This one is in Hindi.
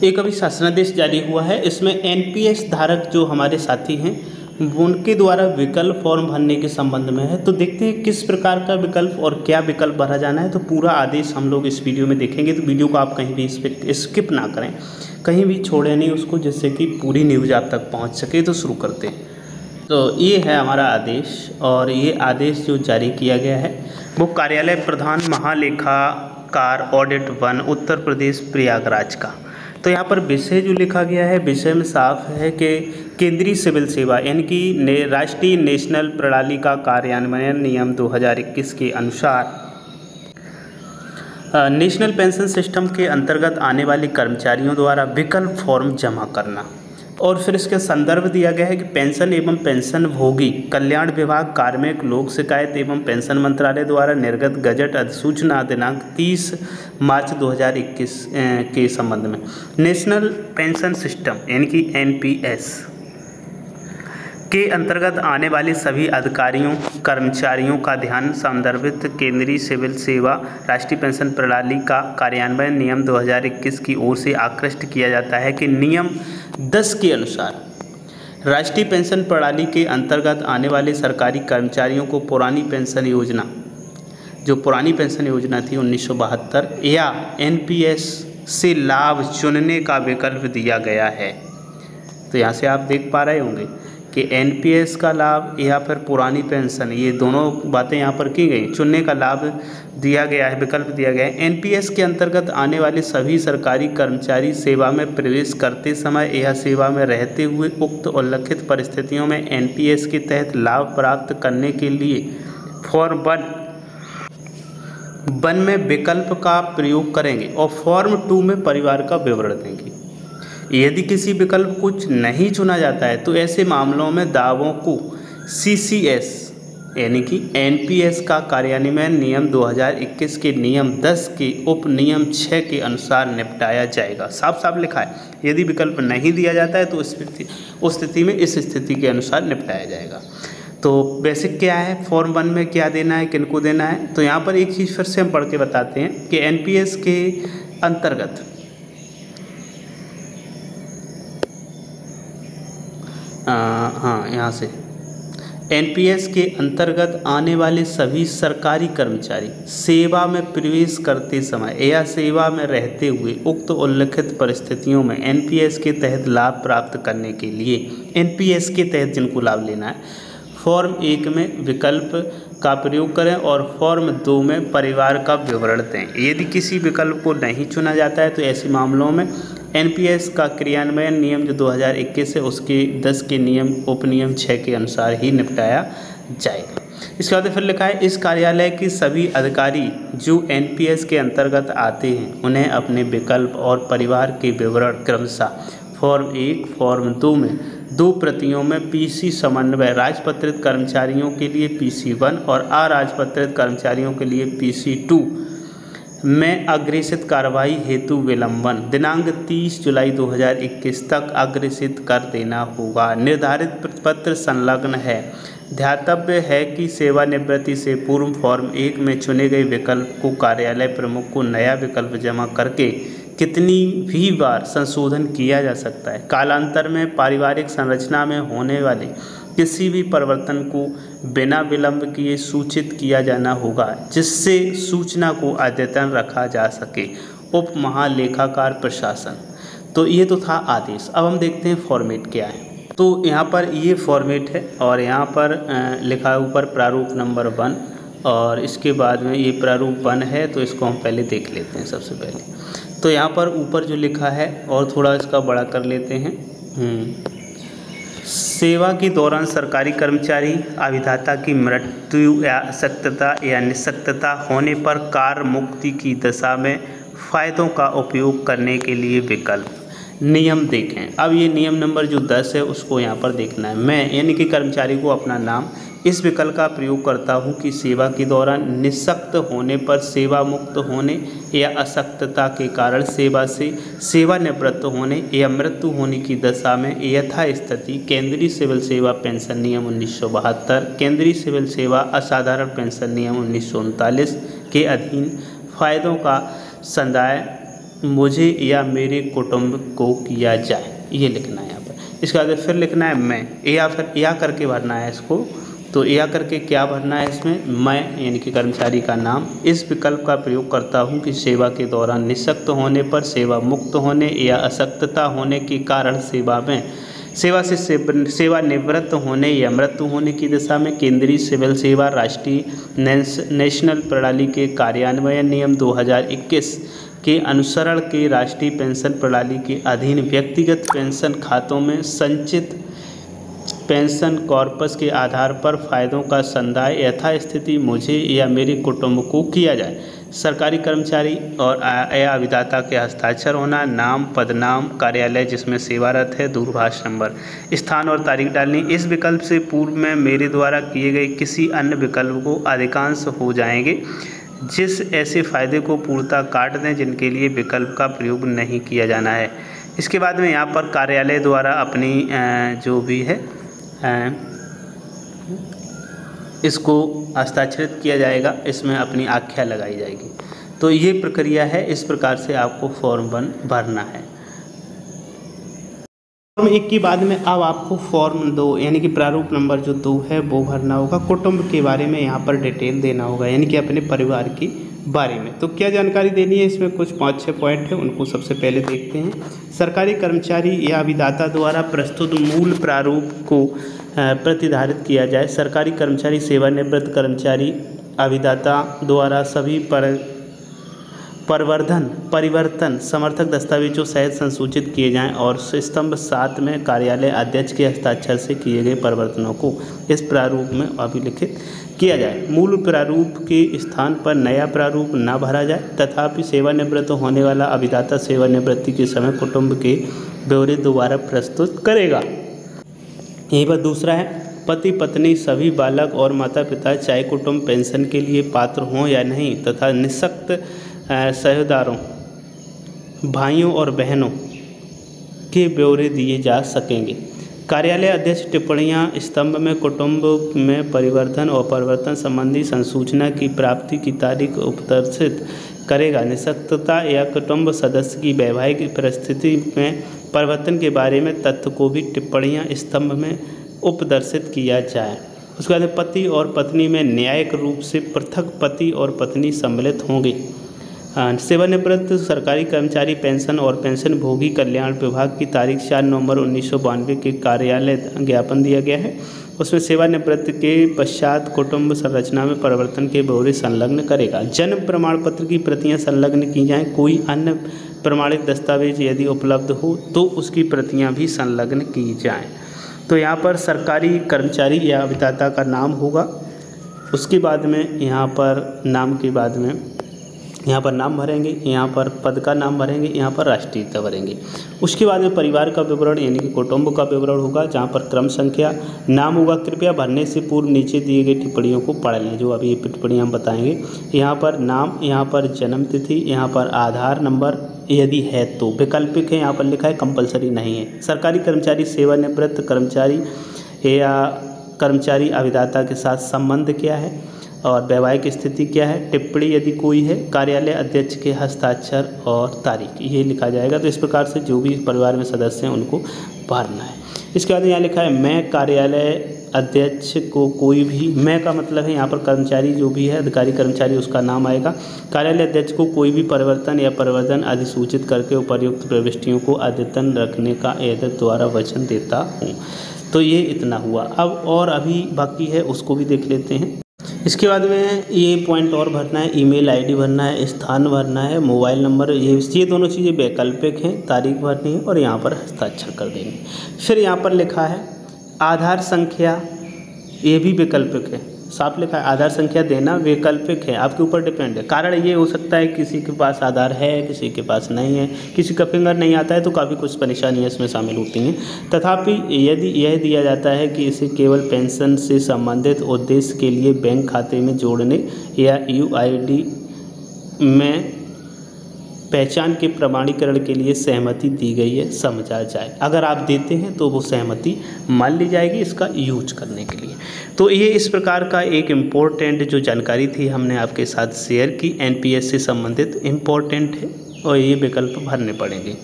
एक अभी शासनादेश जारी हुआ है, इसमें एनपीएस धारक जो हमारे साथी हैं उनके द्वारा विकल्प फॉर्म भरने के संबंध में है। तो देखते हैं किस प्रकार का विकल्प और क्या विकल्प भरा जाना है। तो पूरा आदेश हम लोग इस वीडियो में देखेंगे, तो वीडियो को आप कहीं भी इस पर स्किप ना करें, कहीं भी छोड़ें नहीं उसको, जिससे कि पूरी न्यूज़ आप तक पहुँच सके। तो शुरू करते हैं। तो ये है हमारा आदेश, और ये आदेश जो जारी किया गया है वो कार्यालय प्रधान महालेखाकार ऑडिट 1 उत्तर प्रदेश प्रयागराज का। तो यहाँ पर विषय जो लिखा गया है, विषय में साफ है कि केंद्रीय सिविल सेवा यानी कि राष्ट्रीय नेशनल प्रणाली का कार्यान्वयन नियम 2021 के अनुसार नेशनल पेंशन सिस्टम के अंतर्गत आने वाले कर्मचारियों द्वारा विकल्प फॉर्म जमा करना। और फिर इसके संदर्भ दिया गया है कि पेंशन एवं पेंशनभोगी कल्याण विभाग, कार्मिक लोक शिकायत एवं पेंशन मंत्रालय द्वारा निर्गत गजट अधिसूचना दिनांक 30 मार्च 2021 के संबंध में नेशनल पेंशन सिस्टम यानी कि एनपीएस के अंतर्गत आने वाले सभी अधिकारियों कर्मचारियों का ध्यान संदर्भित केंद्रीय सिविल सेवा राष्ट्रीय पेंशन प्रणाली का कार्यान्वयन नियम 2021 की ओर से आकृष्ट किया जाता है कि नियम 10 के अनुसार राष्ट्रीय पेंशन प्रणाली के अंतर्गत आने वाले सरकारी कर्मचारियों को पुरानी पेंशन योजना, जो पुरानी पेंशन योजना थी 1972 या एनपीएस से लाभ चुनने का विकल्प दिया गया है। तो यहाँ से आप देख पा रहे होंगे कि एनपीएस का लाभ या फिर पुरानी पेंशन, ये दोनों बातें यहाँ पर की गई। चुनने का लाभ दिया गया है, विकल्प दिया गया है। एनपीएस के अंतर्गत आने वाले सभी सरकारी कर्मचारी सेवा में प्रवेश करते समय या सेवा में रहते हुए उक्त उल्लिखित परिस्थितियों में एनपीएस के तहत लाभ प्राप्त करने के लिए फॉर्म 1 में विकल्प का प्रयोग करेंगे और फॉर्म 2 में परिवार का विवरण देंगे। यदि किसी विकल्प कुछ नहीं चुना जाता है तो ऐसे मामलों में दावों को सीसीएस यानी कि एनपीएस का कार्यान्वयन नियम 2021 के नियम 10 के उप नियम 6 के अनुसार निपटाया जाएगा। साफ साफ लिखा है, यदि विकल्प नहीं दिया जाता है तो उस स्थिति में इस स्थिति के अनुसार निपटाया जाएगा। तो बेसिक क्या है, फॉर्म 1 में क्या देना है, किनको देना है। तो यहाँ पर एक चीज़ फिर से हम पढ़ के बताते हैं कि एनपीएस के अंतर्गत यहाँ से एनपीएस के अंतर्गत आने वाले सभी सरकारी कर्मचारी सेवा में प्रवेश करते समय या सेवा में रहते हुए उक्त उल्लिखित परिस्थितियों में एनपीएस के तहत लाभ प्राप्त करने के लिए एनपीएस के तहत जिनको लाभ लेना है, फॉर्म 1 में विकल्प का प्रयोग करें और फॉर्म 2 में परिवार का विवरण दें। यदि किसी विकल्प को नहीं चुना जाता है तो ऐसे मामलों में एनपीएस का क्रियान्वयन नियम जो 2021 है उसके 10 के नियम उपनियम 6 के अनुसार ही निपटाया जाएगा। इसके बाद फिर लिखा है, इस कार्यालय के सभी अधिकारी जो एनपीएस के अंतर्गत आते हैं उन्हें अपने विकल्प और परिवार के विवरण क्रमशः फॉर्म 1 फॉर्म 2 में 2 प्रतियों में पीसी समन्वय राजपत्रित कर्मचारियों के लिए PC1 और अराजपत्रित कर्मचारियों के लिए PC2 में अग्रेसित कार्रवाई हेतु विलंबन दिनांक 30 जुलाई 2021 तक अग्रेसित कर देना होगा। निर्धारित पत्र संलग्न है। ध्यातव्य है कि सेवानिवृत्ति से पूर्व फॉर्म 1 में चुने गए विकल्प को कार्यालय प्रमुख को नया विकल्प जमा करके कितनी भी बार संशोधन किया जा सकता है। कालांतर में पारिवारिक संरचना में होने वाले किसी भी परिवर्तन को बिना विलंब किए सूचित किया जाना होगा, जिससे सूचना को अद्यतन रखा जा सके। उप महालेखाकार प्रशासन। तो ये तो था आदेश। अब हम देखते हैं फॉर्मेट क्या है। तो यहाँ पर ये फॉर्मेट है और यहाँ पर लिखा है ऊपर प्रारूप नंबर 1 और इसके बाद में ये प्रारूप 1 है, तो इसको हम पहले देख लेते हैं सबसे पहले। तो यहाँ पर ऊपर जो लिखा है और थोड़ा इसका बड़ा कर लेते हैं। सेवा के दौरान सरकारी कर्मचारी अभिदाता की मृत्यु या अशक्तता या निःशक्तता होने पर कार्य मुक्ति की दशा में फ़ायदों का उपयोग करने के लिए विकल्प नियम देखें। अब ये नियम नंबर जो 10 है उसको यहाँ पर देखना है। मैं यानी कि कर्मचारी को अपना नाम इस विकल्प का प्रयोग करता हूँ कि सेवा के दौरान निःशक्त होने पर सेवा मुक्त होने या अशक्तता के कारण सेवा से सेवानिवृत्त होने या मृत्यु होने की दशा में यथास्थिति केंद्रीय सिविल सेवा पेंशन नियम 1972, केंद्रीय सिविल सेवा असाधारण पेंशन नियम 1939 के अधीन फ़ायदों का संदाय मुझे या मेरे कुटुंब को किया जाए, ये लिखना है यहाँ पर। इसके बाद फिर लिखना है मैं, या फिर या करके भरना है इसको। तो या करके क्या भरना है इसमें, मैं यानी कि कर्मचारी का नाम। इस विकल्प का प्रयोग करता हूँ कि सेवा के दौरान निःशक्त होने पर, सेवा मुक्त होने या अशक्तता होने के कारण सेवानिवृत्त होने या मृत्यु होने की दिशा में केंद्रीय सिविल सेवा राष्ट्रीय नेशनल प्रणाली के कार्यान्वयन नियम 2021 के अनुसरण के राष्ट्रीय पेंशन प्रणाली के अधीन व्यक्तिगत पेंशन खातों में संचित पेंशन कॉर्पस के आधार पर फायदों का संदाय यथास्थिति मुझे या मेरे कुटुंब को किया जाए। सरकारी कर्मचारी और या अभिदाता के हस्ताक्षर होना, नाम, पदनाम, कार्यालय जिसमें सेवारत है, दूरभाष नंबर, स्थान और तारीख डालनी। इस विकल्प से पूर्व में मेरे द्वारा किए गए किसी अन्य विकल्प को अधिकांश हो जाएंगे, जिस ऐसे फायदे को पूर्णतः काट दें जिनके लिए विकल्प का प्रयोग नहीं किया जाना है। इसके बाद में यहाँ पर कार्यालय द्वारा अपनी जो भी है इसको हस्ताक्षरित किया जाएगा, इसमें अपनी आख्या लगाई जाएगी। तो ये प्रक्रिया है, इस प्रकार से आपको फॉर्म 1 भरना है। फॉर्म 1 के बाद में अब आपको फॉर्म 2 यानी कि प्रारूप नंबर जो 2 है वो भरना होगा। कुटुंब के बारे में यहाँ पर डिटेल देना होगा, यानी कि अपने परिवार के बारे में। तो क्या जानकारी देनी है, इसमें कुछ 5-6 पॉइंट है, उनको सबसे पहले देखते हैं। सरकारी कर्मचारी या अभिदाता द्वारा प्रस्तुत मूल प्रारूप को प्रतिधारित किया जाए। सरकारी कर्मचारी, सेवानिवृत्त कर्मचारी, अभिदाता द्वारा सभी परिवर्तन समर्थक दस्तावेजों सहित संसूचित किए जाएं और स्तंभ 7 में कार्यालय अध्यक्ष के हस्ताक्षर से किए गए परिवर्तनों को इस प्रारूप में अभिलिखित किया जाए। मूल प्रारूप के स्थान पर नया प्रारूप न भरा जाए। तथापि सेवानिवृत्त होने वाला अभिदाता सेवानिवृत्ति के समय कुटुंब के ब्यौरे दोबारा प्रस्तुत करेगा। यही बात दूसरा है, पति पत्नी सभी बालक और माता पिता चाहे कुटुंब पेंशन के लिए पात्र हों या नहीं तथा निःशक्त सहोदरों, भाइयों और बहनों के ब्यौरे दिए जा सकेंगे। कार्यालय अध्यक्ष टिप्पणियां स्तंभ में कुटुंब में परिवर्तन और परिवर्तन संबंधी संसूचना की प्राप्ति की तारीख उपदर्शित करेगा। निःशक्तता या कुटुंब सदस्य की वैवाहिक परिस्थिति में परिवर्तन के बारे में तथ्य को भी टिप्पणियां स्तंभ में उपदर्शित किया जाए। उसके बाद पति और पत्नी में न्यायिक रूप से पृथक पति और पत्नी सम्मिलित होंगे। सेवानिवृत्त सरकारी कर्मचारी पेंशन और पेंशन भोगी कल्याण विभाग की तारीख 4 नवंबर 1992 के कार्यालय ज्ञापन दिया गया है। उसमें सेवानिवृत्त के पश्चात कुटुंब संरचना में परिवर्तन के ब्यौरे संलग्न करेगा। जन्म प्रमाण पत्र की प्रतियां संलग्न की जाएं। कोई अन्य प्रमाणित दस्तावेज यदि उपलब्ध हो तो उसकी प्रतियां भी संलग्न की जाएं। तो यहाँ पर सरकारी कर्मचारी या अभिदाता का नाम होगा। उसके बाद में यहाँ पर नाम के बाद में यहाँ पर नाम भरेंगे, यहाँ पर पद का नाम भरेंगे, यहाँ पर राष्ट्रीयता भरेंगे। उसके बाद में परिवार का विवरण यानी कि कुटुंब का विवरण होगा, जहाँ पर क्रम संख्या नाम होगा। कृपया भरने से पूर्व नीचे दिए गए टिप्पणियों को पढ़ लें, जो अभी ये टिप्पणियाँ हम बताएंगे। यहाँ पर नाम, यहाँ पर जन्म तिथि, यहाँ पर आधार नंबर यदि है तो वैकल्पिक है, यहाँ पर लिखा है, कंपलसरी नहीं है। सरकारी कर्मचारी, सेवानिवृत्त कर्मचारी या कर्मचारी अभिदाता के साथ संबंध क्या है और वैवाहिक स्थिति क्या है, टिप्पणी यदि कोई है, कार्यालय अध्यक्ष के हस्ताक्षर और तारीख, ये लिखा जाएगा। तो इस प्रकार से जो भी परिवार में सदस्य हैं उनको भरना है। इसके बाद यहाँ लिखा है मैं कार्यालय अध्यक्ष को कोई भी, मैं का मतलब है यहाँ पर कर्मचारी जो भी है अधिकारी कर्मचारी उसका नाम आएगा। कार्यालय अध्यक्ष को कोई भी परिवर्तन या परिवर्तन अधिसूचित करके उपर्युक्त प्रविष्टियों को अद्यतन रखने का एतद द्वारा वचन देता हूँ। तो ये इतना हुआ। अब और अभी बाकी है उसको भी देख लेते हैं। इसके बाद में ये पॉइंट और भरना है, ईमेल आईडी भरना है, स्थान भरना है, मोबाइल नंबर, ये दोनों चीज़ें वैकल्पिक हैं, तारीख भरनी है और यहाँ पर हस्ताक्षर कर देंगे। फिर यहाँ पर लिखा है आधार संख्या, ये भी वैकल्पिक है, साफ लिखा है आधार संख्या देना वैकल्पिक है, आपके ऊपर डिपेंड है। कारण ये हो सकता है किसी के पास आधार है, किसी के पास नहीं है, किसी का फिंगर नहीं आता है, तो काफ़ी कुछ परेशानियाँ इसमें शामिल होती हैं। तथापि यदि यह दिया जाता है कि इसे केवल पेंशन से संबंधित उद्देश्य के लिए बैंक खाते में जोड़ने या UID में पहचान के प्रमाणीकरण के लिए सहमति दी गई है समझा जाए। अगर आप देते हैं तो वो सहमति मान ली जाएगी इसका यूज करने के लिए। तो ये इस प्रकार का एक इम्पोर्टेंट जो जानकारी थी हमने आपके साथ शेयर की, NPS से संबंधित इम्पोर्टेंट है और ये विकल्प भरने पड़ेंगे।